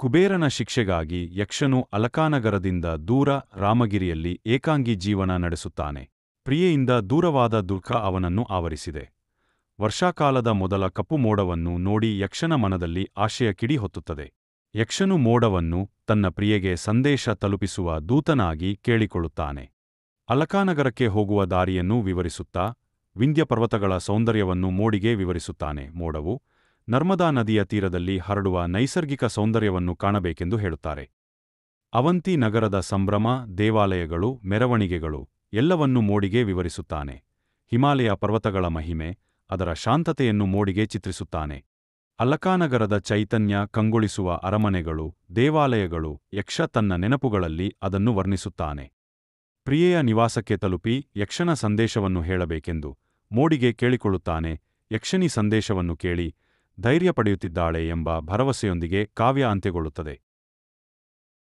ಕುಬೇರನ ಶಿಕ್ಷೆಗಾಗಿ ಯಕ್ಷನು ಅಲಕಾನಗರದಿಂದ ದೂರ ರಾಮಗಿರಿಯಲ್ಲಿ ಏಕಾಂಗಿ ಜೀವನ ನಡೆಸುತ್ತಾನೆ. ಪ್ರಿಯೆಯಿಂದ ದೂರವಾದ ದುಃಖ ಅವನನ್ನು ಆವರಿಸಿದೆ. ವರ್ಷಾಕಾಲದ ಮೊದಲ ಕಪ್ಪು ಮೋಡವನ್ನು ನೋಡಿ ಯಕ್ಷನ ಮನದಲ್ಲಿ ಆಶೆಯ ಕಿಡಿ ಹೊತ್ತುತ್ತದೆ. ಯಕ್ಷನು ಮೋಡವನ್ನು ತನ್ನ ಪ್ರಿಯೆಗೆ ಸಂದೇಶ ತಲುಪಿಸುವ ದೂತನಾಗಿ ಕೇಳಿಕೊಳ್ಳುತ್ತಾನೆ. ಅಲಕಾನಗರಕ್ಕೆ ಹೋಗುವ ದಾರಿಯನ್ನು ವಿವರಿಸುತ್ತಾ ವಿಂಧ್ಯ ಪರ್ವತಗಳ ಸೌಂದರ್ಯವನ್ನು ಮೋಡಿಗೆ ವಿವರಿಸುತ್ತಾನೆ. ಮೋಡವು ನರ್ಮದಾ ನದಿಯ ತೀರದಲ್ಲಿ ಹರಡುವ ನೈಸರ್ಗಿಕ ಸೌಂದರ್ಯವನ್ನು ಕಾಣಬೇಕೆಂದು ಹೇಳುತ್ತಾರೆ. ಅವಂತಿ ನಗರದ ಸಂಭ್ರಮ, ದೇವಾಲಯಗಳು, ಮೆರವಣಿಗೆಗಳು ಎಲ್ಲವನ್ನೂ ಮೋಡಿಗೆ ವಿವರಿಸುತ್ತಾನೆ. ಹಿಮಾಲಯ ಪರ್ವತಗಳ ಮಹಿಮೆ, ಅದರ ಶಾಂತತೆಯನ್ನು ಮೋಡಿಗೆ ಚಿತ್ರಿಸುತ್ತಾನೆ. ಅಲಕಾನಗರದ ಚೈತನ್ಯ, ಕಂಗೊಳಿಸುವ ಅರಮನೆಗಳು, ದೇವಾಲಯಗಳು, ಯಕ್ಷ ತನ್ನ ನೆನಪುಗಳಲ್ಲಿ ಅದನ್ನು ವರ್ಣಿಸುತ್ತಾನೆ. ಪ್ರಿಯೆಯ ನಿವಾಸಕ್ಕೆ ತಲುಪಿ ಯಕ್ಷನ ಸಂದೇಶವನ್ನು ಹೇಳಬೇಕೆಂದು ಮೋಡಿಗೆ ಕೇಳಿಕೊಳ್ಳುತ್ತಾನೆ. ಯಕ್ಷನಿ ಸಂದೇಶವನ್ನು ಕೇಳಿ ಧೈರ್ಯ ಪಡೆಯುತ್ತಿದ್ದಾಳೆ ಎಂಬ ಭರವಸೆಯೊಂದಿಗೆ ಕಾವ್ಯ ಅಂತ್ಯಗೊಳ್ಳುತ್ತದೆ.